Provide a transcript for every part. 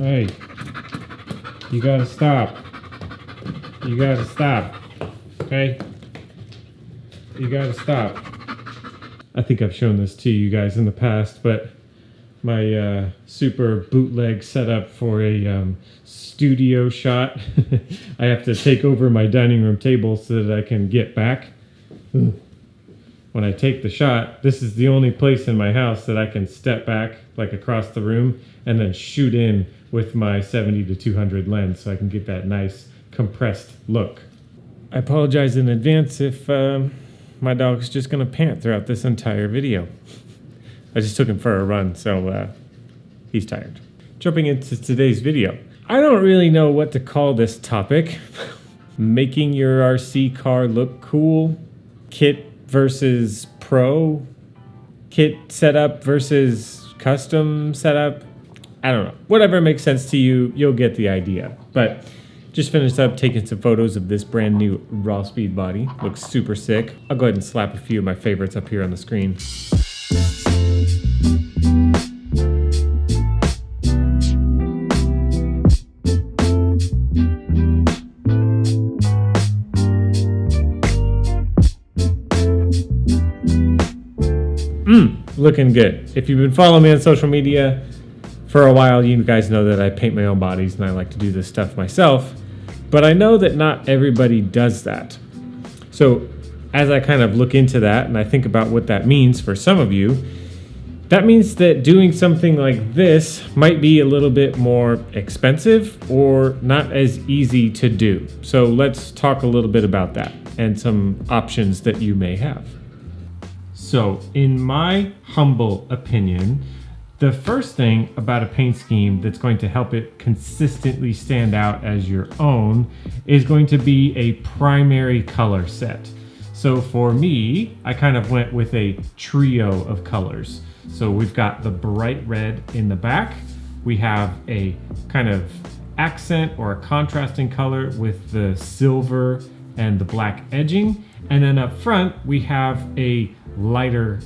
Hey, you gotta stop. You gotta stop. Okay? You gotta stop. I think I've shown this to you guys in the past, but my super bootleg setup for a studio shot. I have to take over my dining room table so that I can get back. When I take the shot, this is the only place in my house that I can step back, like across the room, and then shoot in with my 70-200 lens so I can get that nice compressed look. I apologize in advance if my dog's just going to pant throughout this entire video. I just took him for a run, so he's tired. Jumping into today's video. I don't really know what to call this topic. Making your RC car look cool. Kit versus pro. Kit setup versus custom setup. I don't know. Whatever makes sense to you, you'll get the idea. But just finished up taking some photos of this brand new raw speed body. Looks super sick. I'll go ahead and slap a few of my favorites up here on the screen. Looking good. If you've been following me on social media for a while, you guys know that I paint my own bodies and I like to do this stuff myself. But I know that not everybody does that. So as I kind of look into that and I think about what that means for some of you, that means that doing something like this might be a little bit more expensive or not as easy to do. So let's talk a little bit about that and some options that you may have. So in my humble opinion, the first thing about a paint scheme that's going to help it consistently stand out as your own is going to be a primary color set. So for me, I kind of went with a trio of colors. So we've got the bright red in the back. We have a kind of accent or a contrasting color with the silver and the black edging. And then up front, we have a lighter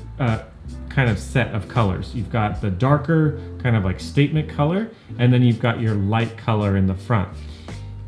kind of set of colors. You've got the darker kind of like statement color, and then you've got your light color in the front.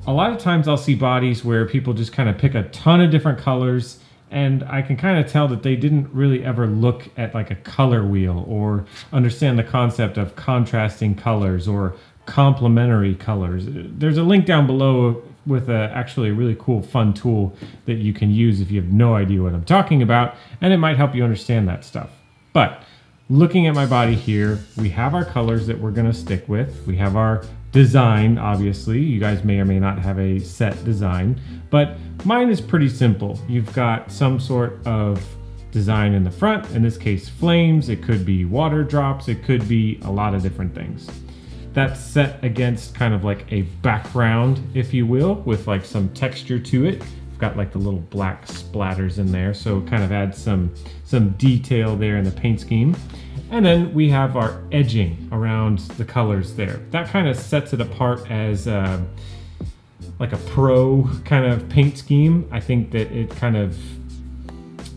A lot of times I'll see bodies where people just kind of pick a ton of different colors, and I can kind of tell that they didn't really ever look at like a color wheel or understand the concept of contrasting colors or complementary colors. There's a link down below with actually a really cool, fun tool that you can use if you have no idea what I'm talking about, and it might help you understand that stuff. But looking at my body here, we have our colors that we're gonna stick with. We have our design, obviously. You guys may or may not have a set design, but mine is pretty simple. You've got some sort of design in the front, in this case flames, it could be water drops, it could be a lot of different things. That's set against kind of like a background, if you will, with like some texture to it. I've got like the little black splatters in there, so it kind of adds some detail there in the paint scheme. And then we have our edging around the colors there. That kind of sets it apart as like a pro kind of paint scheme. I think that it kind of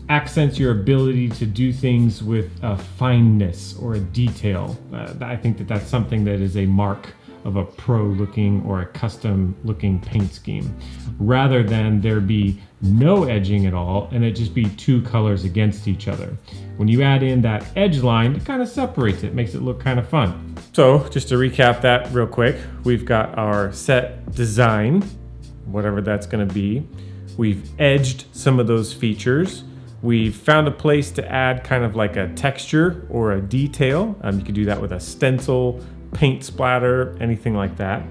accents your ability to do things with a fineness or a detail. I think that that's something that is a mark of a pro looking or a custom looking paint scheme, rather than there be no edging at all and it just be two colors against each other. When you add in that edge line, it kind of separates it, makes it look kind of fun. So just to recap that real quick, we've got our set design, whatever that's going to be. We've edged some of those features. We've found a place to add kind of like a texture or a detail. You could do that with a stencil, paint splatter, anything like that.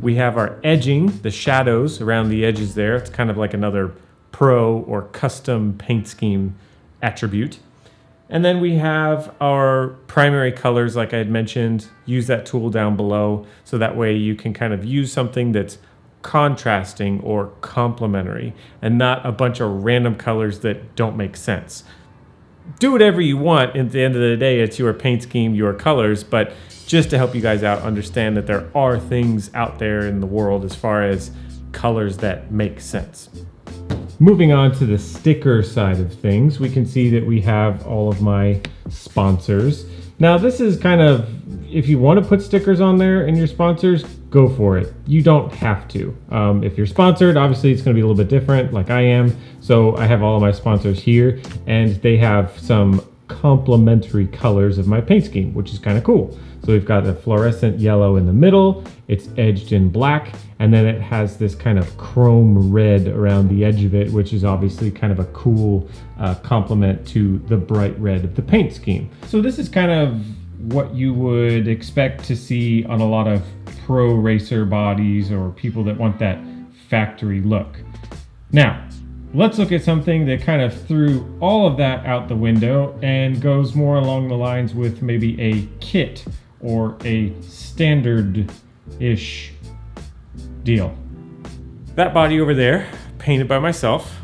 We have our edging, the shadows around the edges there. It's kind of like another pro or custom paint scheme attribute. And then we have our primary colors, like I had mentioned. Use that tool down below so that way you can kind of use something that's contrasting or complementary and not a bunch of random colors that don't make sense. Do whatever you want. At the end of the day, it's your paint scheme, your colors, but just to help you guys out, understand that there are things out there in the world as far as colors that make sense. Moving on to the sticker side of things, we can see that we have all of my sponsors. Now this is kind of if you want to put stickers on there and your sponsors, go for it. You don't have to. If you're sponsored, obviously it's going to be a little bit different, like I am. So I have all of my sponsors here, and they have some complementary colors of my paint scheme, which is kind of cool. So we've got a fluorescent yellow in the middle, it's edged in black, and then it has this kind of chrome red around the edge of it, which is obviously kind of a cool complement to the bright red of the paint scheme. So this is kind of what you would expect to see on a lot of pro racer bodies or people that want that factory look. Now, let's look at something that kind of threw all of that out the window and goes more along the lines with maybe a kit or a standard-ish deal. That body over there, painted by myself,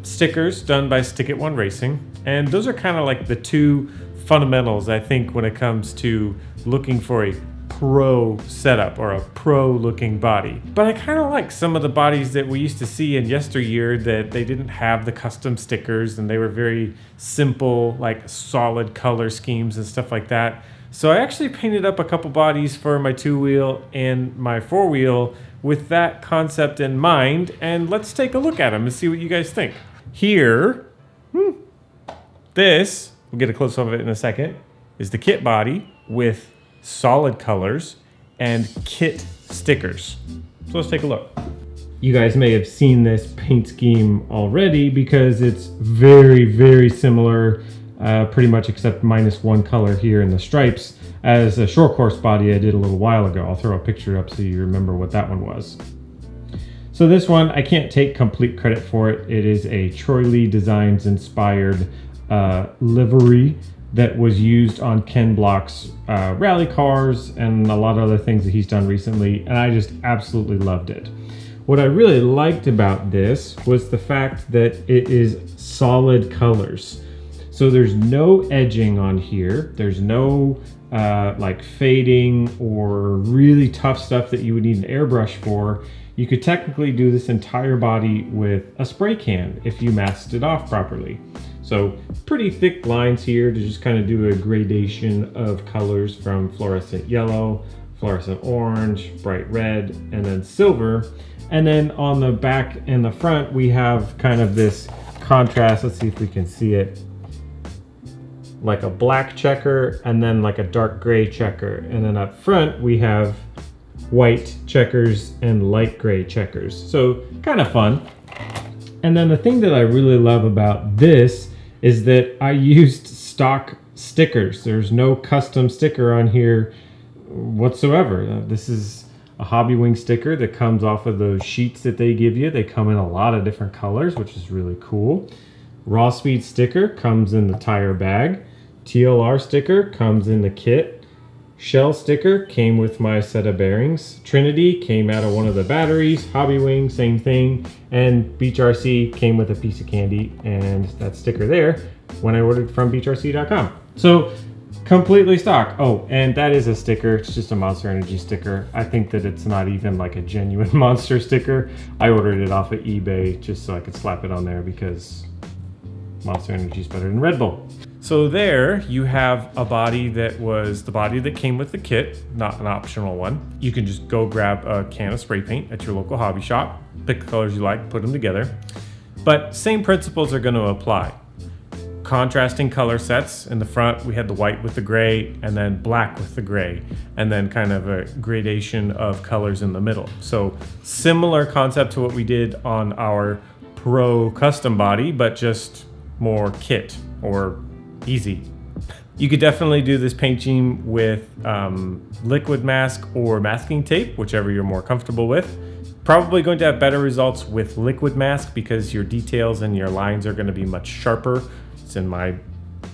stickers done by Stick It One Racing, and those are kind of like the two fundamentals, I think, when it comes to looking for a pro setup or a pro looking body. But I kind of like some of the bodies that we used to see in yesteryear that they didn't have the custom stickers and they were very simple, like solid color schemes and stuff like that. So I actually painted up a couple bodies for my 2-wheel and my 4-wheel with that concept in mind, and let's take a look at them and see what you guys think. Here, this, we'll get a close-up of it in a second, is the kit body with solid colors and kit stickers. So let's take a look. You guys may have seen this paint scheme already because it's very, very similar, pretty much except minus one color here in the stripes, as a short course body I did a little while ago. I'll throw a picture up so you remember what that one was. So this one, I can't take complete credit for it. It is a Troy Lee Designs inspired livery that was used on Ken Block's rally cars and a lot of other things that he's done recently, and I just absolutely loved it. What I really liked about this was the fact that it is solid colors. So there's no edging on here. There's no like fading or really tough stuff that you would need an airbrush for. You could technically do this entire body with a spray can if you masked it off properly. So pretty thick lines here to just kind of do a gradation of colors from fluorescent yellow, fluorescent orange, bright red, and then silver. And then on the back and the front, we have kind of this contrast. Let's see if we can see it. Like a black checker and then like a dark gray checker. And then up front, we have white checkers and light gray checkers. So kind of fun. And then the thing that I really love about this is that I used stock stickers. There's no custom sticker on here whatsoever. This is a Hobbywing sticker that comes off of those sheets that they give you. They come in a lot of different colors, which is really cool. Raw Speed sticker comes in the tire bag. TLR sticker comes in the kit. Shell sticker came with my set of bearings. Trinity came out of one of the batteries. Hobbywing, same thing. And Beach RC came with a piece of candy and that sticker there when I ordered from beachrc.com. So completely stock. Oh, and that is a sticker. It's just a Monster Energy sticker. I think that it's not even like a genuine Monster sticker. I ordered it off of eBay just so I could slap it on there because Monster Energy is better than Red Bull. So there you have a body that was the body that came with the kit, not an optional one. You can just go grab a can of spray paint at your local hobby shop, pick the colors you like, put them together. But same principles are going to apply. Contrasting color sets. In the front, we had the white with the gray, and then black with the gray, and then kind of a gradation of colors in the middle. So similar concept to what we did on our Pro custom body, but just more kit or easy. You could definitely do this paint scheme with liquid mask or masking tape, whichever you're more comfortable with. Probably going to have better results with liquid mask because your details and your lines are going to be much sharper. It's in my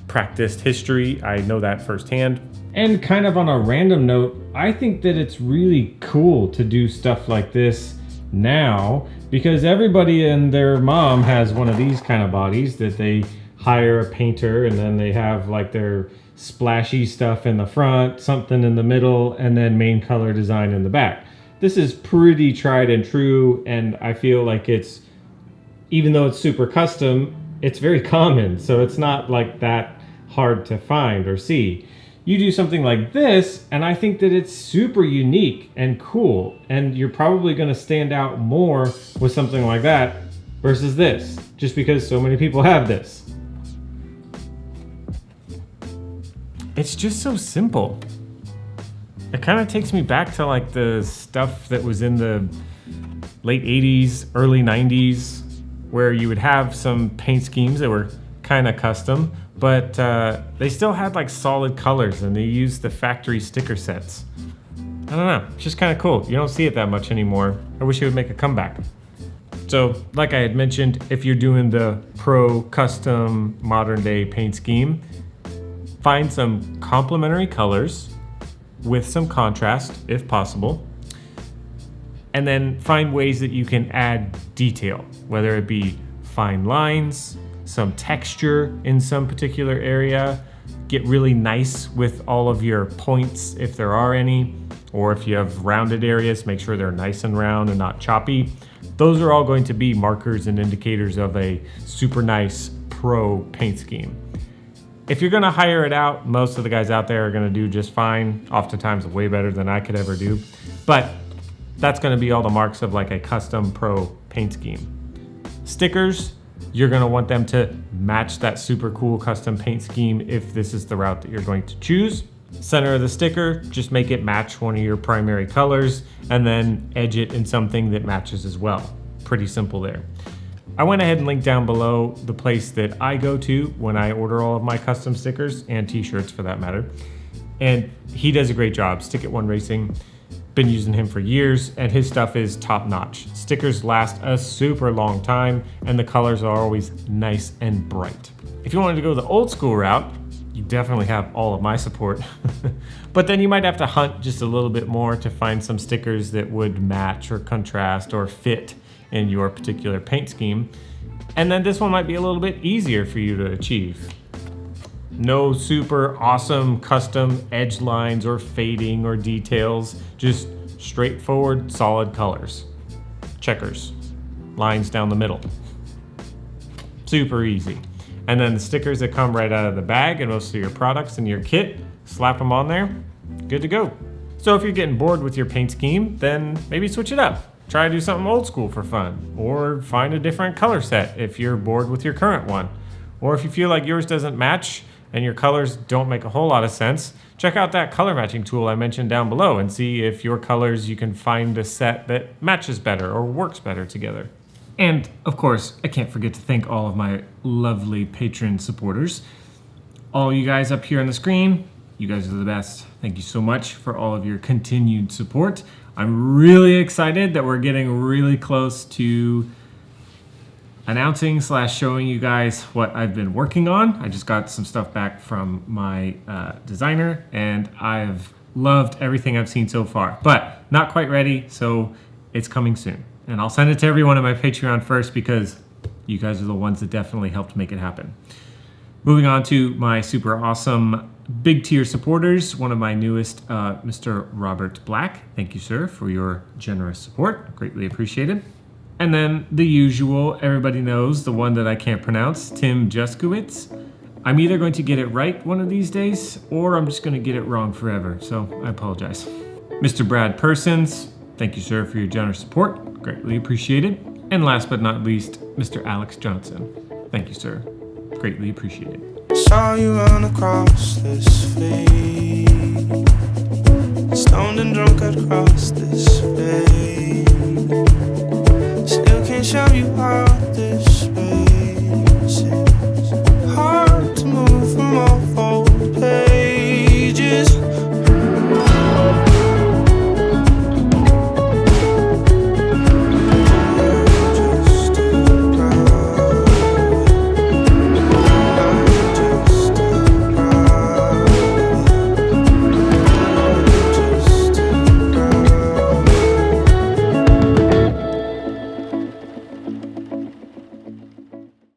practiced history. I know that firsthand. And kind of on a random note, I think that it's really cool to do stuff like this now because everybody and their mom has one of these kind of bodies that they hire a painter and then they have like their splashy stuff in the front, something in the middle, and then main color design in the back. This is pretty tried and true, and I feel like it's, even though it's super custom, it's very common, so it's not like that hard to find or see. You do something like this, and I think that it's super unique and cool, and you're probably going to stand out more with something like that versus this, just because so many people have this. It's just so simple. It kind of takes me back to like the stuff that was in the late 80s, early 90s, where you would have some paint schemes that were kind of custom, but they still had like solid colors and they used the factory sticker sets. I don't know, it's just kind of cool. You don't see it that much anymore. I wish it would make a comeback. So like I had mentioned, if you're doing the pro custom modern day paint scheme, find some complementary colors with some contrast if possible, and then find ways that you can add detail, whether it be fine lines, some texture in some particular area, get really nice with all of your points if there are any, or if you have rounded areas, make sure they're nice and round and not choppy. Those are all going to be markers and indicators of a super nice pro paint scheme. If you're gonna hire it out, most of the guys out there are gonna do just fine, oftentimes way better than I could ever do. But that's gonna be all the marks of like a custom pro paint scheme. Stickers, you're gonna want them to match that super cool custom paint scheme if this is the route that you're going to choose. Center of the sticker, just make it match one of your primary colors and then edge it in something that matches as well. Pretty simple there. I went ahead and linked down below the place that I go to when I order all of my custom stickers and t-shirts for that matter. And he does a great job, Stick It One Racing. Been using him for years and his stuff is top notch. Stickers last a super long time and the colors are always nice and bright. If you wanted to go the old school route, you definitely have all of my support. But then you might have to hunt just a little bit more to find some stickers that would match or contrast or fit in your particular paint scheme. And then this one might be a little bit easier for you to achieve. No super awesome custom edge lines or fading or details, just straightforward solid colors. Checkers, lines down the middle. Super easy. And then the stickers that come right out of the bag and most of your products in your kit, slap them on there, good to go. So if you're getting bored with your paint scheme, then maybe switch it up. Try to do something old school for fun, or find a different color set if you're bored with your current one. Or if you feel like yours doesn't match and your colors don't make a whole lot of sense, check out that color matching tool I mentioned down below and see if your colors, you can find a set that matches better or works better together. And of course, I can't forget to thank all of my lovely Patreon supporters. All you guys up here on the screen, you guys are the best. Thank you so much for all of your continued support. I'm really excited that we're getting really close to announcing / showing you guys what I've been working on. I just got some stuff back from my designer and I've loved everything I've seen so far, but not quite ready, so it's coming soon. And I'll send it to everyone on my Patreon first because you guys are the ones that definitely helped make it happen. Moving on to my super awesome big tier supporters, one of my newest, Mr. Robert Black. Thank you, sir, for your generous support. Greatly appreciated. And then the usual, everybody knows, the one that I can't pronounce, Tim Juskowitz. I'm either going to get it right one of these days, or I'm just going to get it wrong forever, so I apologize. Mr. Brad Persons, thank you, sir, for your generous support. Greatly appreciated. And last but not least, Mr. Alex Johnson. Thank you, sir. Greatly appreciated. Saw you run across this way, stoned and drunk across this way.